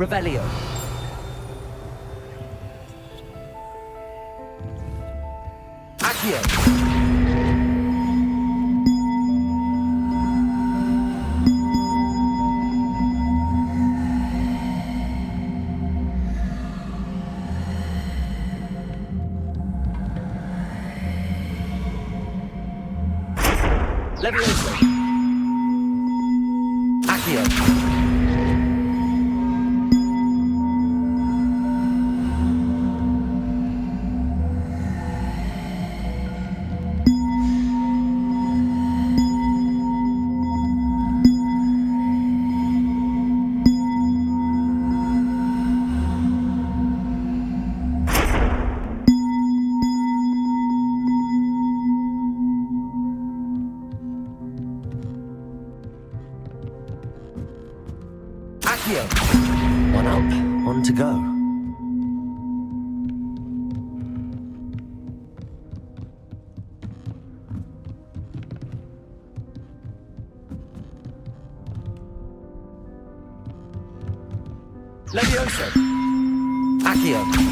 Revelio. Accio. Levioso. Accio. Accio. One up, one to go. Levioso. Accio.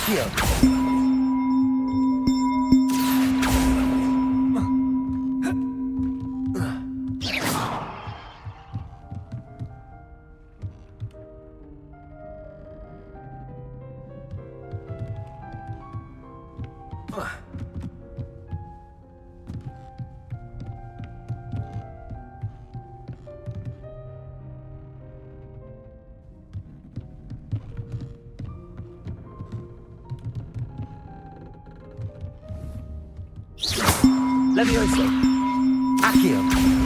Accio. Levioso. Accio.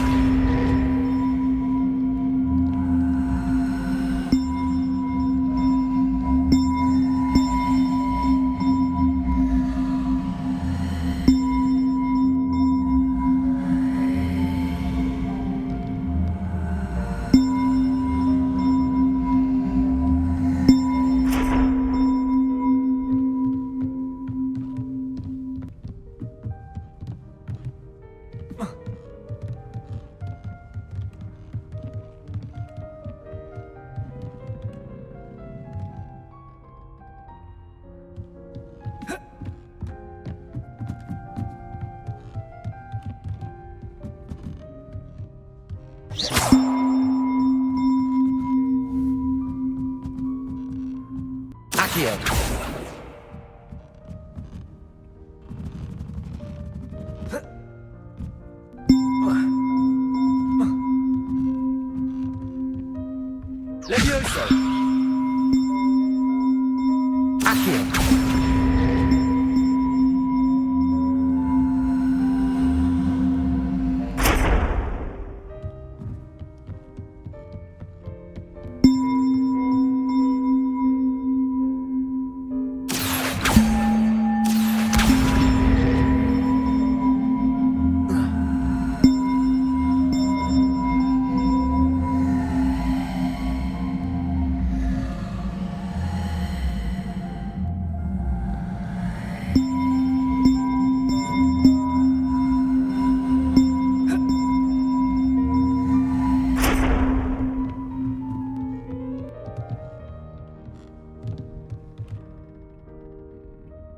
Accio. Levioso. Accio.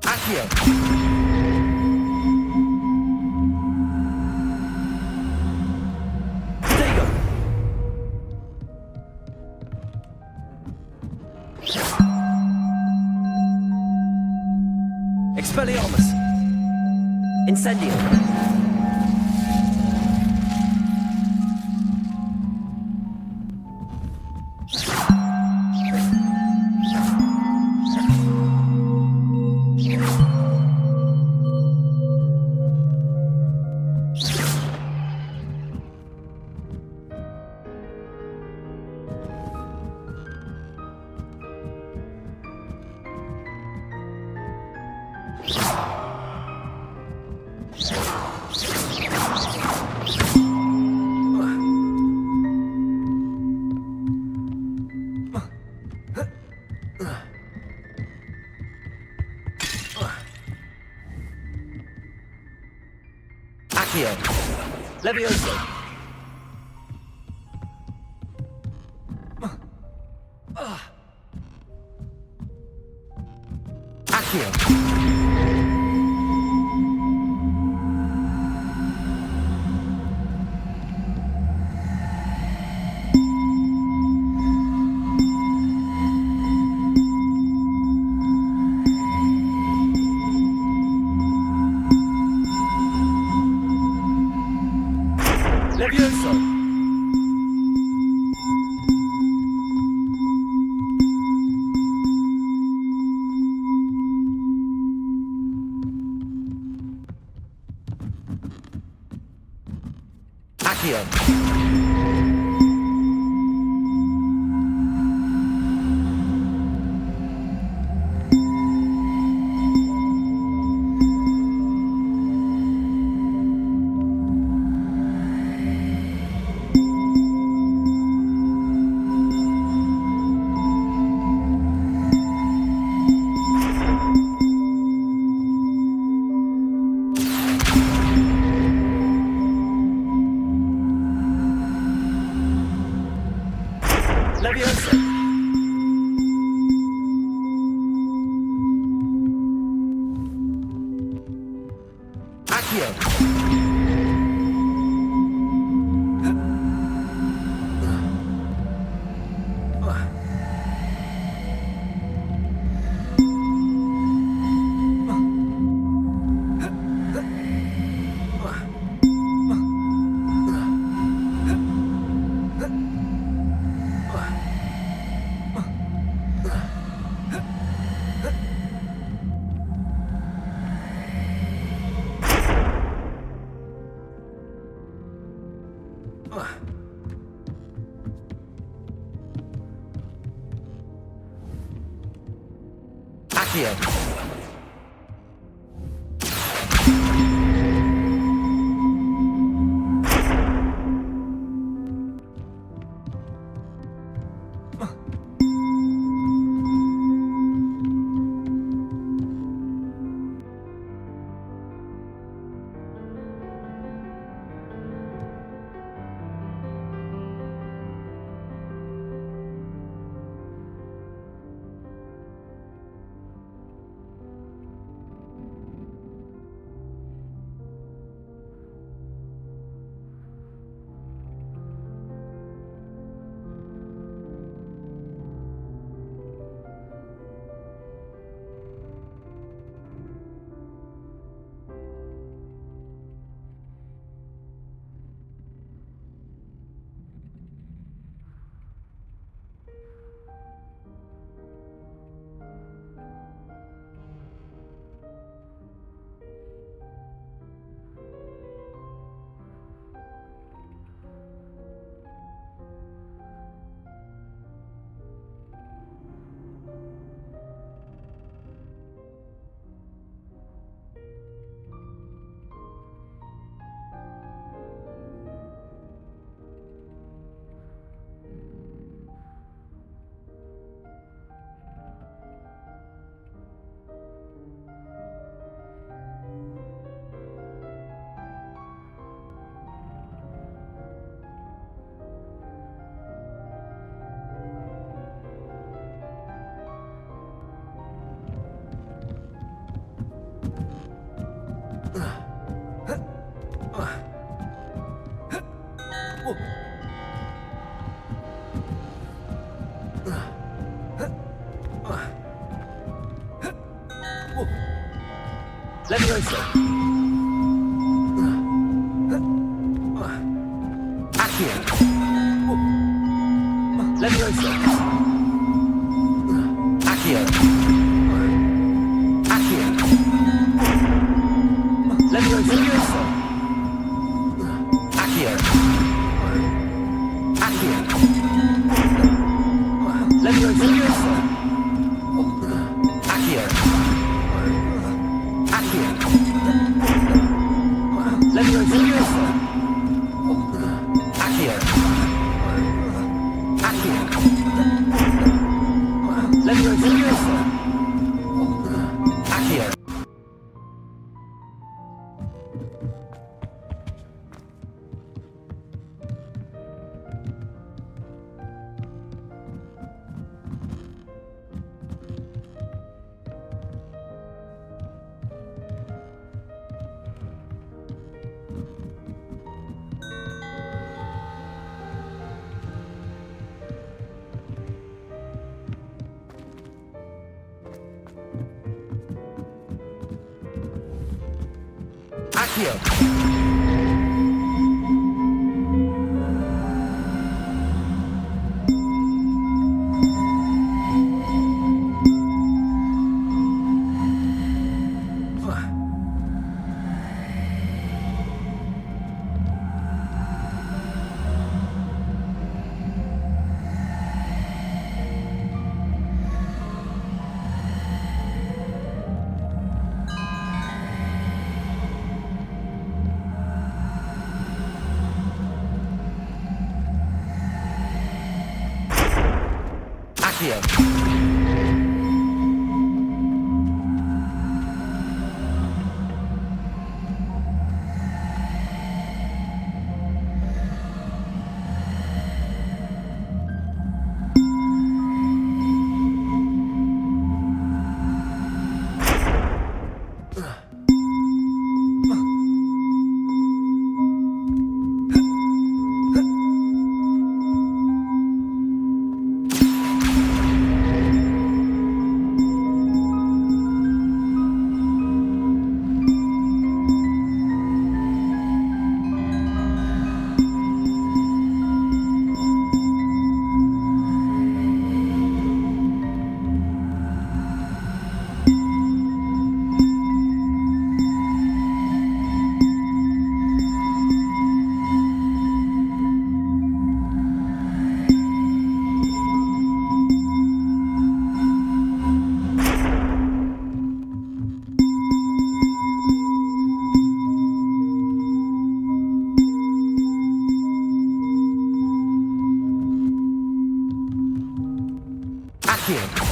Accio. Expelliarmus! Incendium! Accio! Levioso! Accio! Levioso! Accio! Levioso! Accio! Accio! Levioso. Accio. Levioso. Accio. Accio. Levioso. Accio. Accio. Levioso. Accio. Accio. Levioso. Accio. Accio. Levioso. Accio. Accio. Accio. Accio.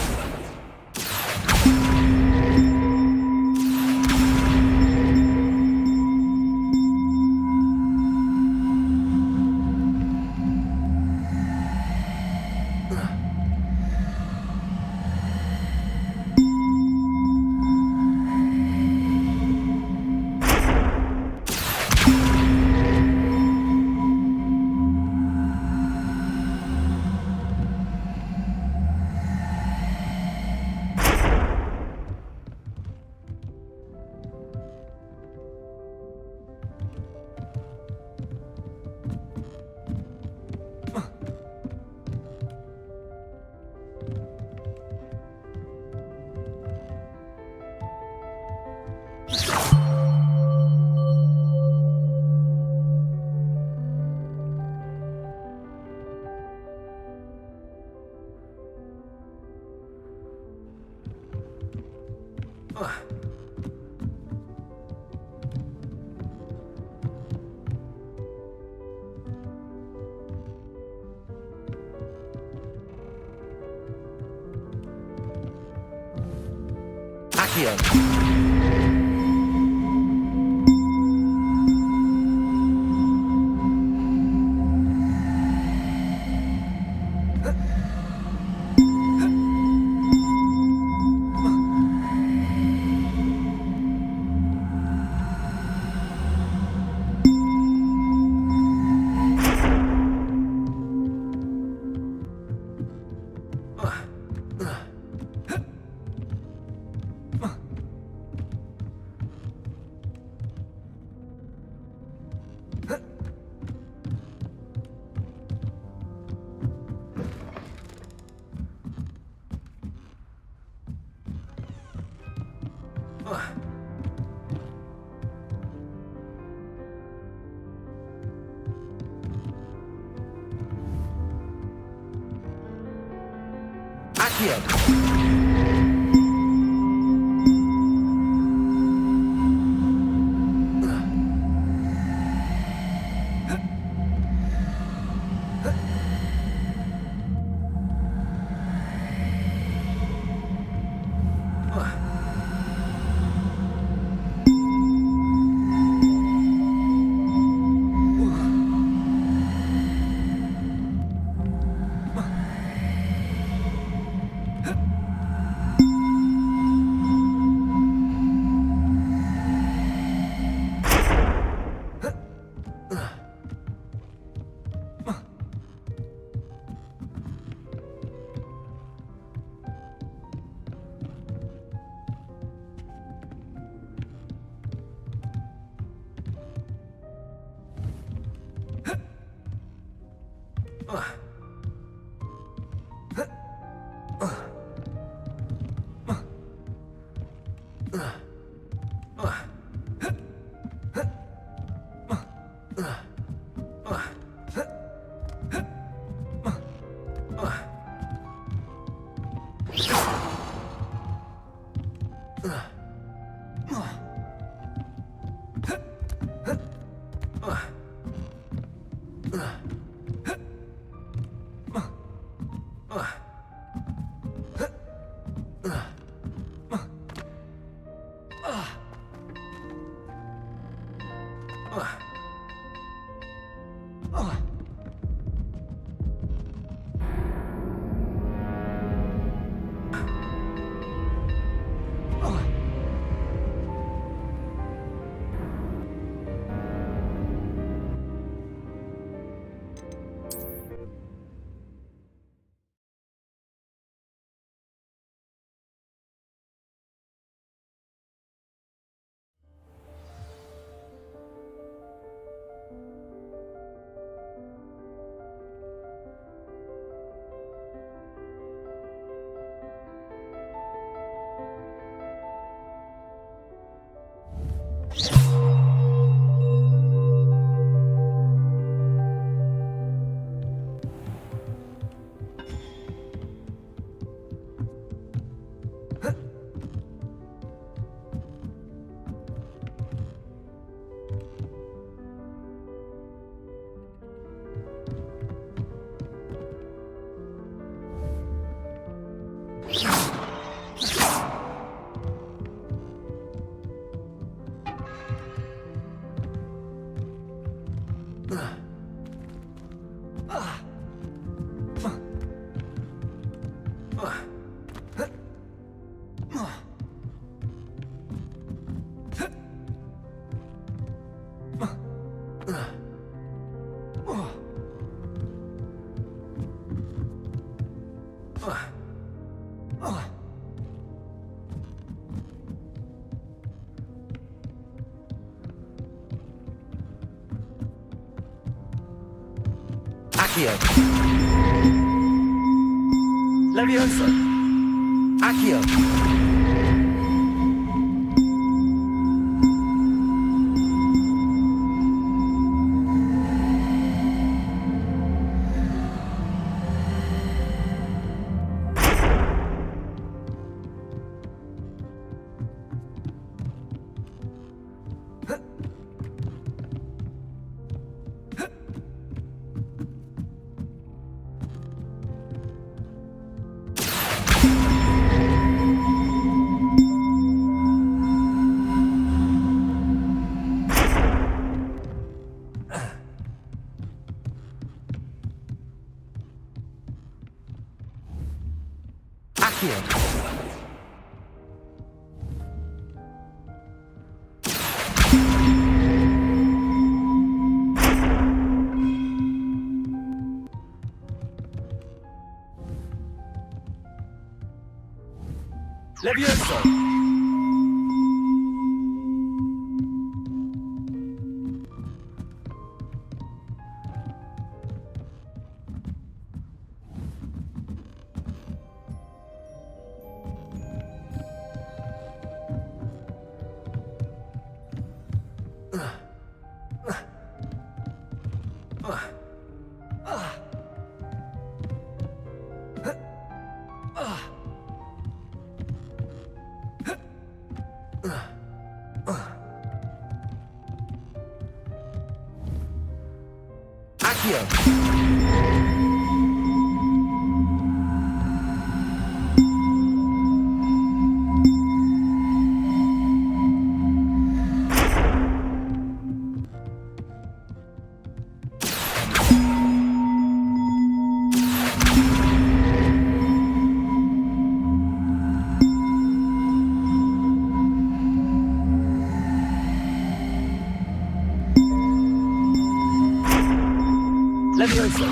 Accio. Accio. Accio. Levioso. Accio. Accio. Levioso. Ugh. Accio. Levioso.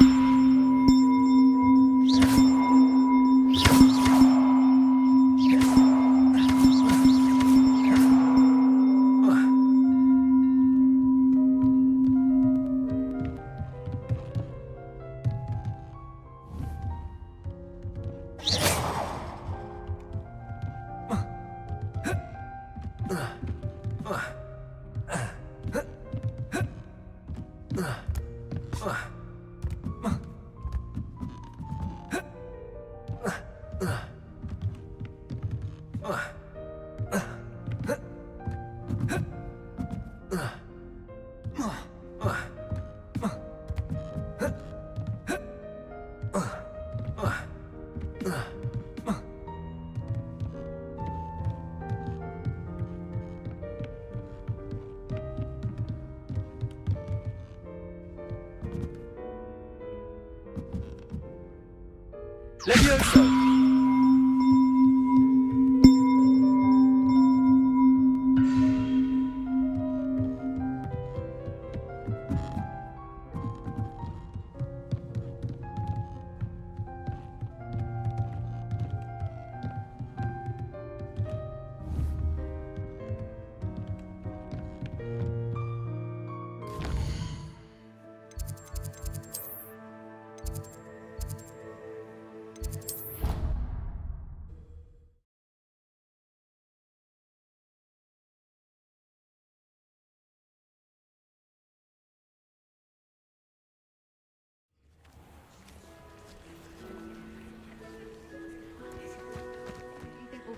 Levioso.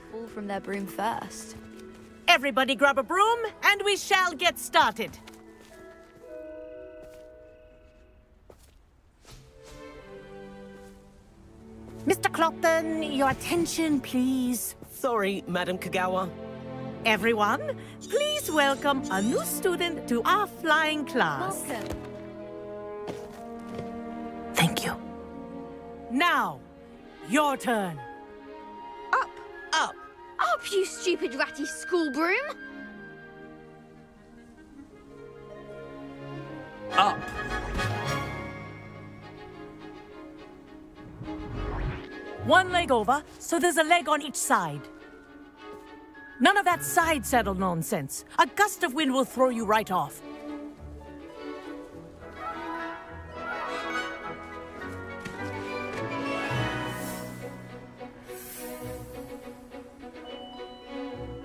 Fall from their broom first. Everybody grab a broom, and we shall get started. Mr. Clopton, your attention, please. Sorry, Madam Kagawa. Everyone, please welcome a new student to our flying class. Welcome. Thank you. Now, your turn. Up! Up! Up, you stupid ratty school broom! Up. One leg over, so there's a leg on each side. None of that side saddle nonsense. A gust of wind will throw you right off.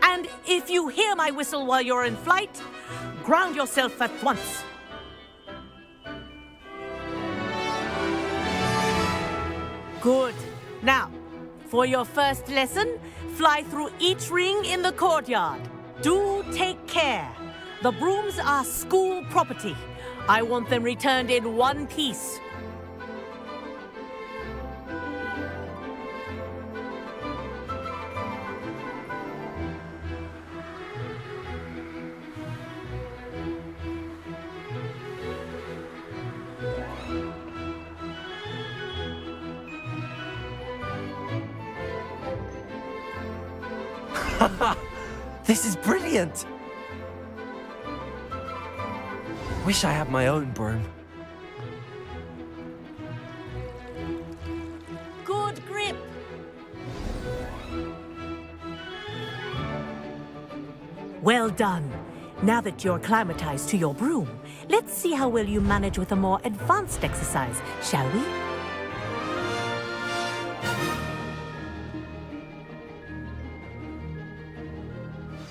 And if you hear my whistle while you're in flight, ground yourself at once. Good. Now, for your first lesson, fly through each ring in the courtyard. Do take care. The brooms are school property. I want them returned in one piece. This is brilliant! Wish I had my own broom. Good grip. Well done. Now that you're acclimatized to your broom, let's see how well you manage with a more advanced exercise, shall we?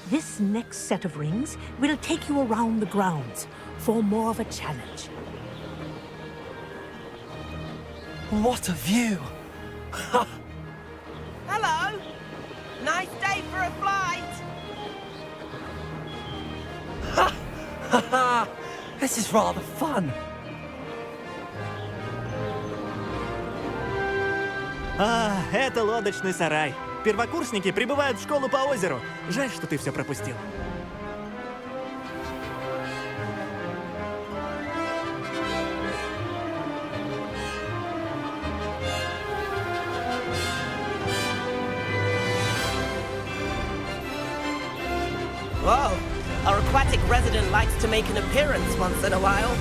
This next set of rings will take you around the grounds for more of a challenge. What a view! Hello! Nice day for a flight! This is rather fun. Это лодочный сарай. Первокурсники прибывают в школу по озеру. Жаль, что ты все пропустил. Whoa, our aquatic resident likes to make an appearance once in a while.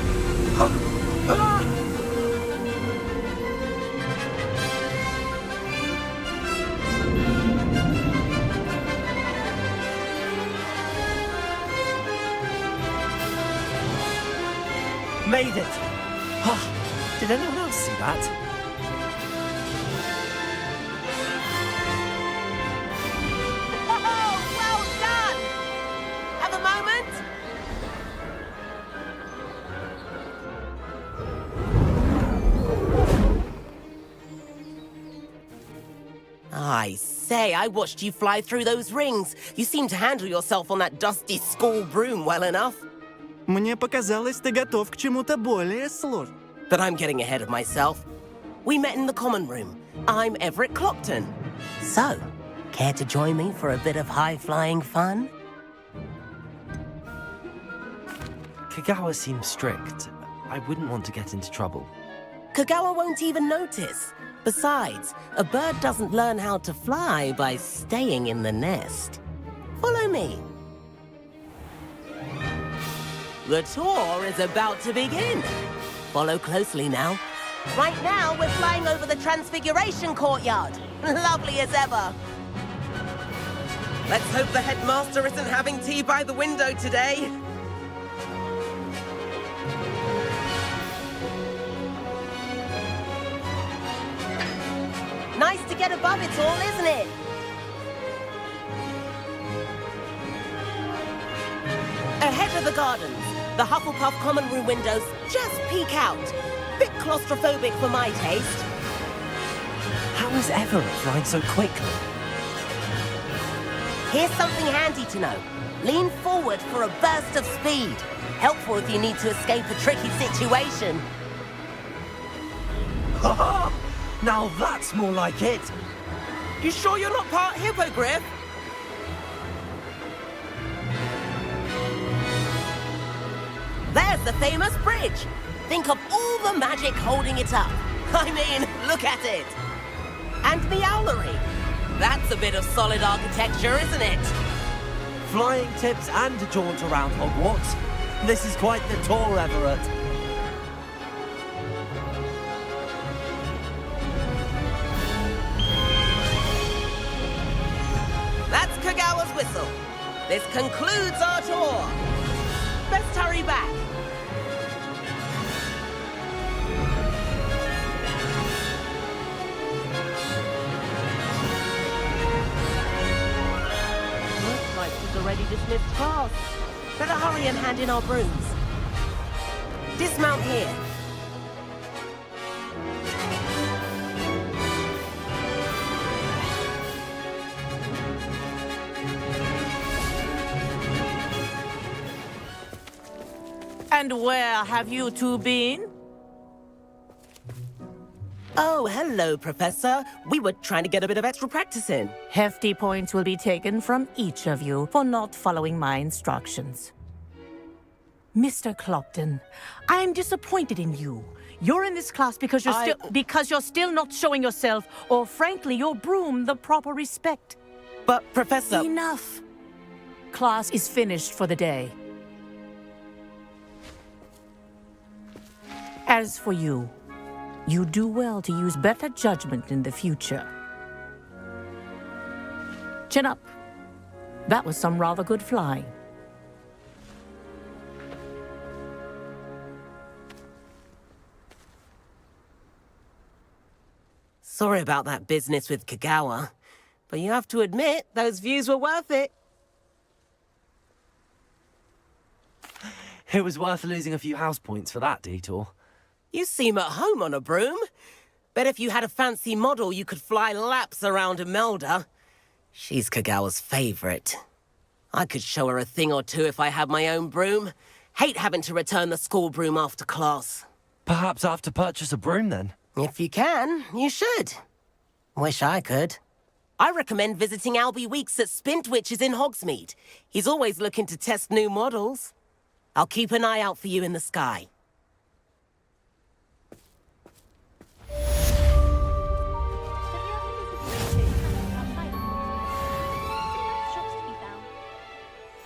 Made it! Did anyone else see that? Oh, well done! Have a moment? I say, I watched you fly through those rings. You seem to handle yourself on that dusty school broom well enough. Мне показалось, ты готов к чему-то более сложному. But I'm getting ahead of myself. We met in the common room. I'm Everett Clopton. So, care to join me for a bit of high-flying fun? Kagawa seems strict. I wouldn't want to get into trouble. Kagawa won't even notice. Besides, a bird doesn't learn how to fly by staying in the nest. Follow me. The tour is about to begin. Follow closely now. Right now, we're flying over the Transfiguration Courtyard. Lovely as ever. Let's hope the headmaster isn't having tea by the window today. Nice to get above it all, isn't it? Ahead of the gardens, the Hufflepuff common room windows just peek out. Bit claustrophobic for my taste. How is Everett flying so quickly? Here's something handy to know. Lean forward for a burst of speed. Helpful if you need to escape a tricky situation. Now that's more like it! You sure you're not part hippogriff? There's the famous bridge. Think of all the magic holding it up. I mean, look at it. And the owlery. That's a bit of solid architecture, isn't it? Flying tips and a jaunt around Hogwarts. This is quite the tour, Everett. That's Kagawa's whistle. This concludes our tour. Let's hurry back. Looks like she's already dismissed class. Better hurry and hand in our brooms. Dismount here. And where have you two been? Oh, hello, Professor. We were trying to get a bit of extra practice in. Hefty points will be taken from each of you for not following my instructions. Mr. Clopton, I'm disappointed in you. You're in this class because you're still not showing yourself, or frankly, your broom, the proper respect. But, Professor... Enough. Class is finished for the day. As for you, you do well to use better judgment in the future. Chin up. That was some rather good flying. Sorry about that business with Kagawa, but you have to admit, those views were worth it. It was worth losing a few house points for that detour. You seem at home on a broom. Bet if you had a fancy model, you could fly laps around Imelda. She's Kagawa's favorite. I could show her a thing or two if I had my own broom. Hate having to return the school broom after class. Perhaps I have to purchase a broom then? If you can, you should. Wish I could. I recommend visiting Albie Weeks at Spintwitches in Hogsmeade. He's always looking to test new models. I'll keep an eye out for you in the sky.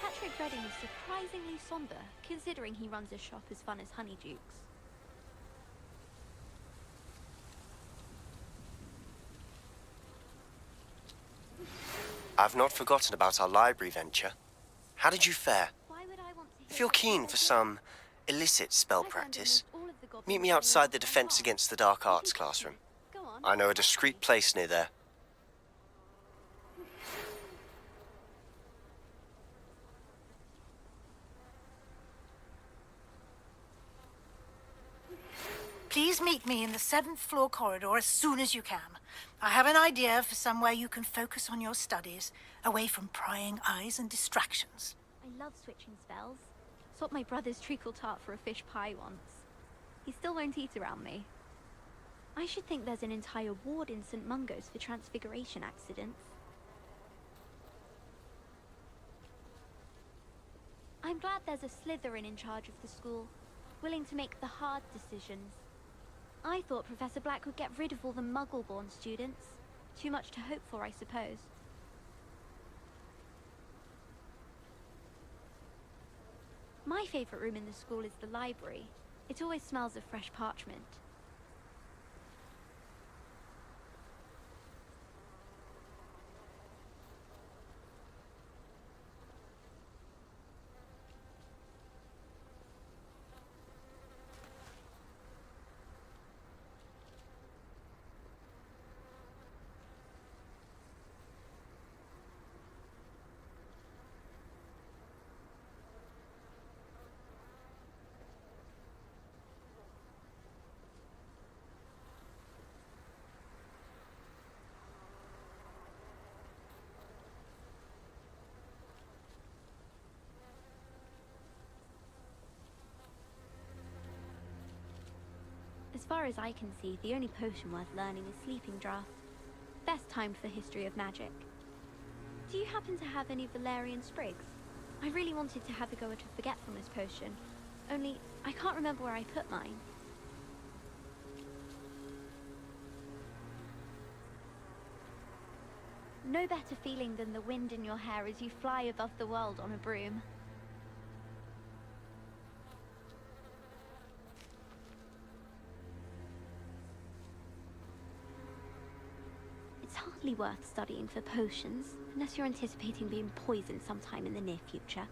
Patrick Redding is surprisingly somber, considering he runs a shop as fun as Honeydukes. I've not forgotten about our library venture. How did you fare? Why would I want to If you're keen for some illicit spell practice, meet me outside the Defense Against the Dark Arts classroom. Go on. I know a discreet place near there. Please meet me in the 7th floor corridor as soon as you can. I have an idea for somewhere you can focus on your studies, away from prying eyes and distractions. I love switching spells. Swapped my brother's treacle tart for a fish pie once. He still won't eat around me. I should think there's an entire ward in St. Mungo's for transfiguration accidents. I'm glad there's a Slytherin in charge of the school, willing to make the hard decisions. I thought Professor Black would get rid of all the Muggle-born students. Too much to hope for, I suppose. My favorite room in the school is the library. It always smells of fresh parchment. As far as I can see, the only potion worth learning is Sleeping Draught. Best timed for History of Magic. Do you happen to have any Valerian Sprigs? I really wanted to have a go at a Forgetfulness potion, only I can't remember where I put mine. No better feeling than the wind in your hair as you fly above the world on a broom. It's hardly worth studying for potions, unless you're anticipating being poisoned sometime in the near future.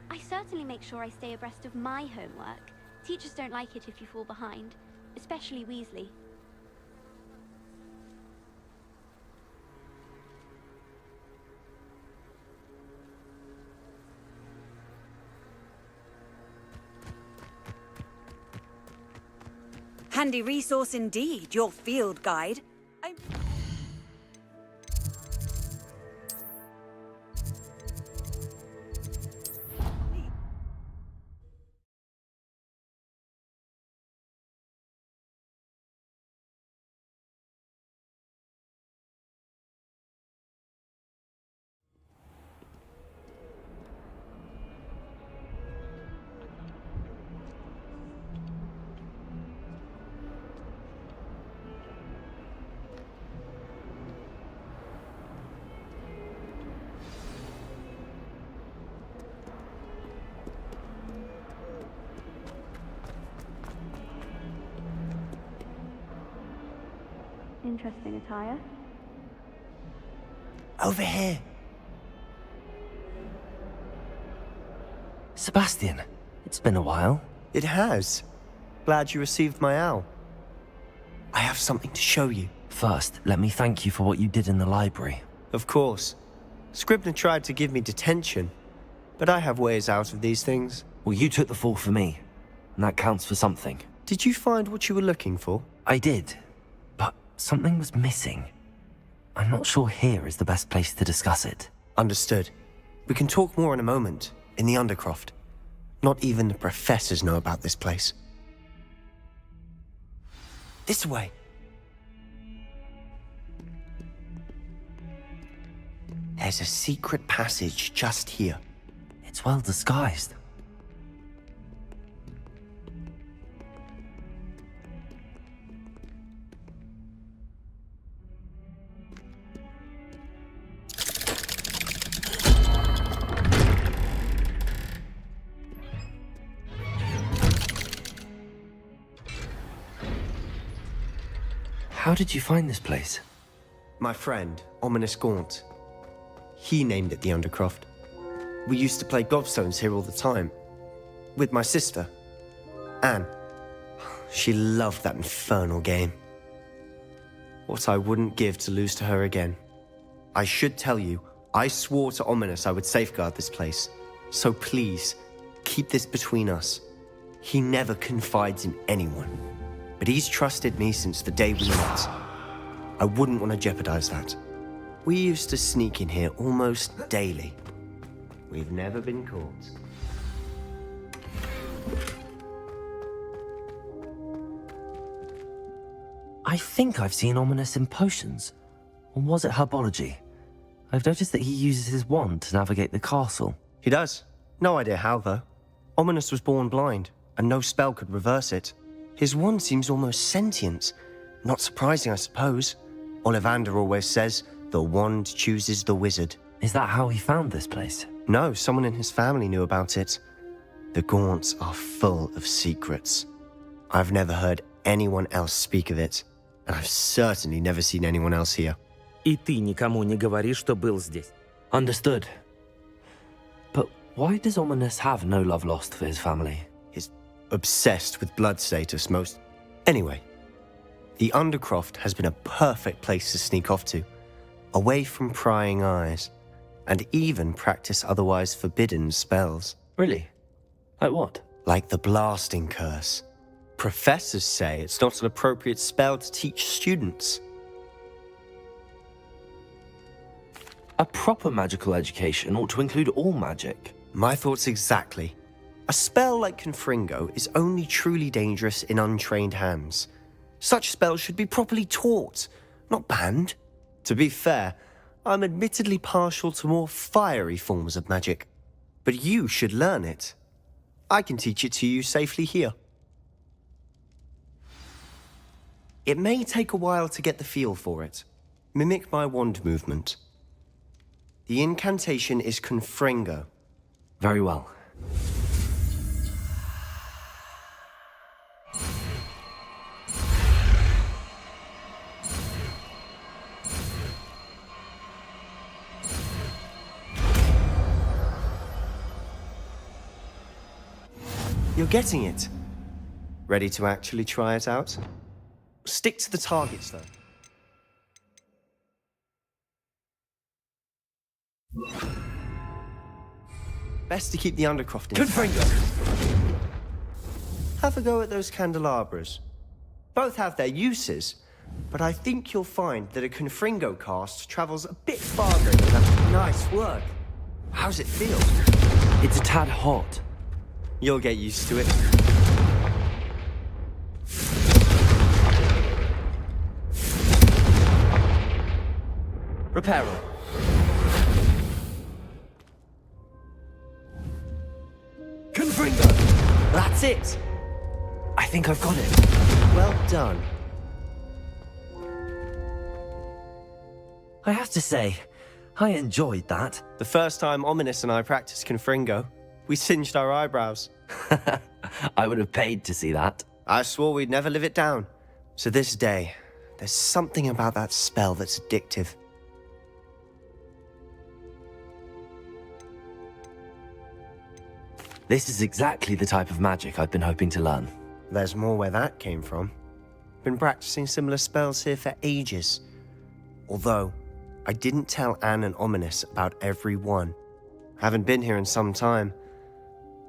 I certainly make sure I stay abreast of my homework. Teachers don't like it if you fall behind, especially Weasley. Handy resource indeed, your field guide. Interesting attire. Over here. Sebastian, it's been a while. It has. Glad you received my owl. I have something to show you. First, let me thank you for what you did in the library. Of course. Scribner tried to give me detention, but I have ways out of these things. Well, you took the fall for me, and that counts for something. Did you find what you were looking for? I did, but something was missing. I'm not sure here is the best place to discuss it. Understood. We can talk more in a moment, in the Undercroft. Not even the professors know about this place. This way. There's a secret passage just here. It's well disguised. How did you find this place? My friend, Ominous Gaunt. He named it the Undercroft. We used to play gobstones here all the time. With my sister, Anne. She loved that infernal game. What I wouldn't give to lose to her again. I should tell you, I swore to Ominous I would safeguard this place. So please, keep this between us. He never confides in anyone. But he's trusted me since the day we met. I wouldn't want to jeopardize that. We used to sneak in here almost daily. We've never been caught. I think I've seen Ominous in potions. Or was it herbology? I've noticed that he uses his wand to navigate the castle. He does. No idea how, though. Ominous was born blind, and no spell could reverse it. His wand seems almost sentient. Not surprising, I suppose. Ollivander always says, the wand chooses the wizard. Is that how he found this place? No, someone in his family knew about it. The Gaunts are full of secrets. I've never heard anyone else speak of it, and I've certainly never seen anyone else here. И ты никому не говори, что был здесь. Understood. But why does Ominous have no love lost for his family? He's obsessed with blood status most... Anyway, the Undercroft has been a perfect place to sneak off to, away from prying eyes, and even practice otherwise forbidden spells. Really? Like what? Like the blasting curse. Professors say it's not an appropriate spell to teach students. A proper magical education ought to include all magic. My thoughts exactly. A spell like Confringo is only truly dangerous in untrained hands. Such spells should be properly taught, not banned. To be fair, I'm admittedly partial to more fiery forms of magic. But you should learn it. I can teach it to you safely here. It may take a while to get the feel for it. Mimic my wand movement. The incantation is Confringo. Very well. You're getting it. Ready to actually try it out? Stick to the targets, though. Best to keep the Undercroft in. Confringo! Have a go at those candelabras. Both have their uses, but I think you'll find that a Confringo cast travels a bit farther than that. Nice work. How's it feel? It's a tad hot. You'll get used to it. Reparo. Confringo! That's it! I think I've got it. Well done. I have to say, I enjoyed that. The first time Ominous and I practiced Confringo, we singed our eyebrows. I would have paid to see that. I swore we'd never live it down. To this day, there's something about that spell that's addictive. This is exactly the type of magic I've been hoping to learn. There's more where that came from. Been practicing similar spells here for ages. Although, I didn't tell Anne and Ominous about every one. Haven't been here in some time.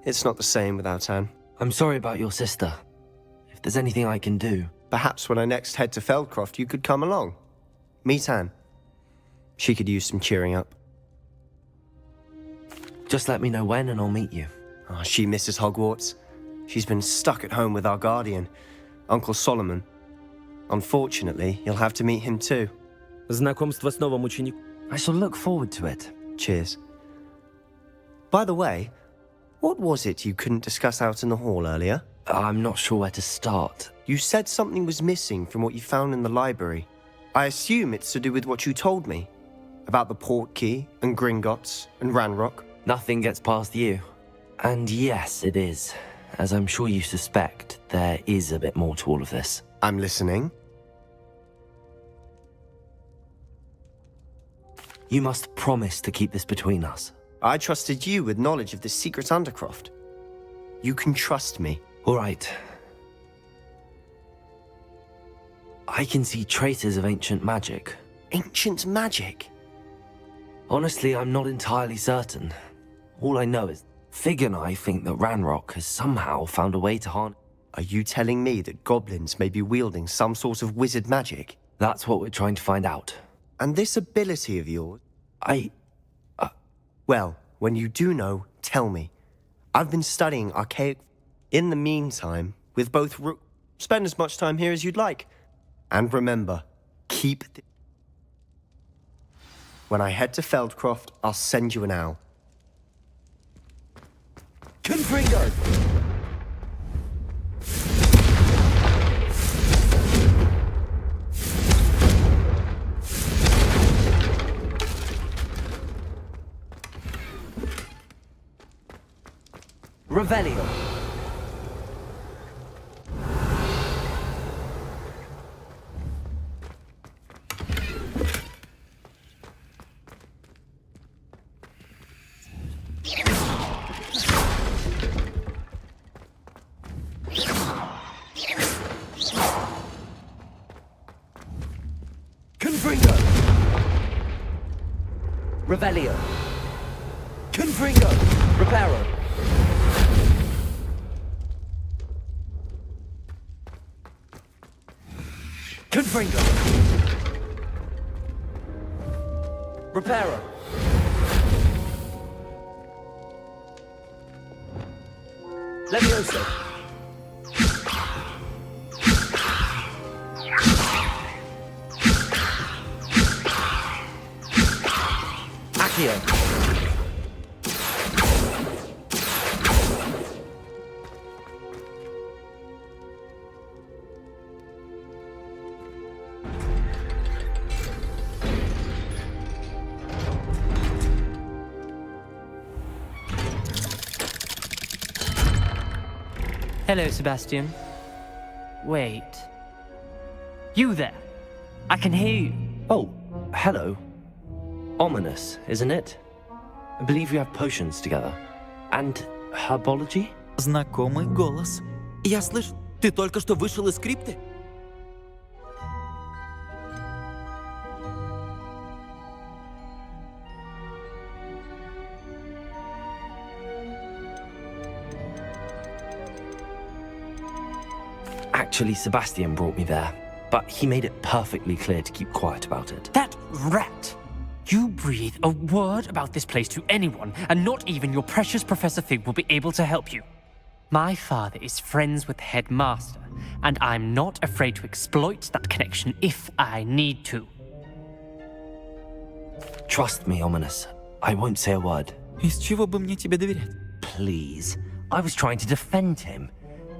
It's not the same without Anne. I'm sorry about your sister. If there's anything I can do... Perhaps when I next head to Feldcroft, you could come along. Meet Anne. She could use some cheering up. Just let me know when and I'll meet you. Oh, she misses Hogwarts. She's been stuck at home with our guardian, Uncle Solomon. Unfortunately, you'll have to meet him too. Знакомство с новым учеником. I shall look forward to it. Cheers. By the way, what was it you couldn't discuss out in the hall earlier? I'm not sure where to start. You said something was missing from what you found in the library. I assume it's to do with what you told me. About the Portkey, and Gringotts, and Ranrock. Nothing gets past you. And yes, it is. As I'm sure you suspect, there is a bit more to all of this. I'm listening. You must promise to keep this between us. I trusted you with knowledge of the secret Undercroft. You can trust me. All right. I can see traces of ancient magic. Ancient magic? Honestly, I'm not entirely certain. All I know is Fig and I think that Ranrock has somehow found a way to harness. Are you telling me that goblins may be wielding some sort of wizard magic? That's what we're trying to find out. And this ability of yours? Well, when you do know, tell me. I've been studying archaic... In the meantime, with both spend as much time here as you'd like. And remember, keep... When I head to Feldcroft, I'll send you an owl. Confringo! Revelio. Confringo! Revelio. Confringo! Reparo. Confringo! Reparo. Levioso! Accio. Hello, Sebastian. Wait. You there? I can hear you. Oh, hello. Ominous, isn't it? I believe we have potions together. And herbology? Знакомый голос. Я слышу, ты только что вышел из крипты? Actually, Sebastian brought me there, but he made it perfectly clear to keep quiet about it. That rat! You breathe a word about this place to anyone, and not even your precious Professor Fig will be able to help you. My father is friends with the headmaster, and I'm not afraid to exploit that connection if I need to. Trust me, Ominous. I won't say a word. Из чего бы мне тебе доверять? Please. I was trying to defend him.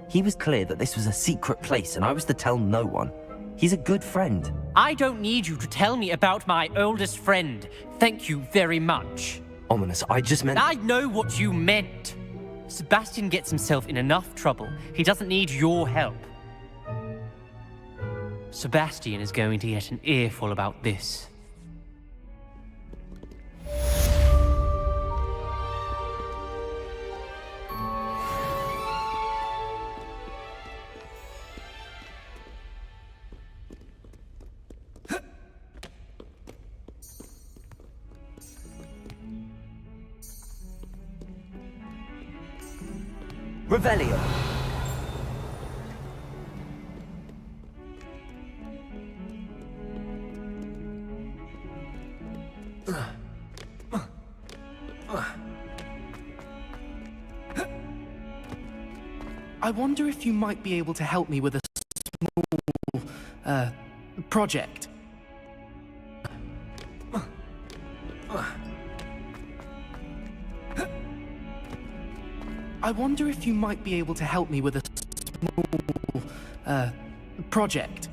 He was clear that this was a secret place, and I was to tell no one. He's a good friend. I don't need you to tell me about my oldest friend. Thank you very much. Ominous, I just meant... I know what you meant. Sebastian gets himself in enough trouble. He doesn't need your help. Sebastian is going to get an earful about this. Revelio. I wonder if you might be able to help me with a small, project. I wonder if you might be able to help me with a small, project.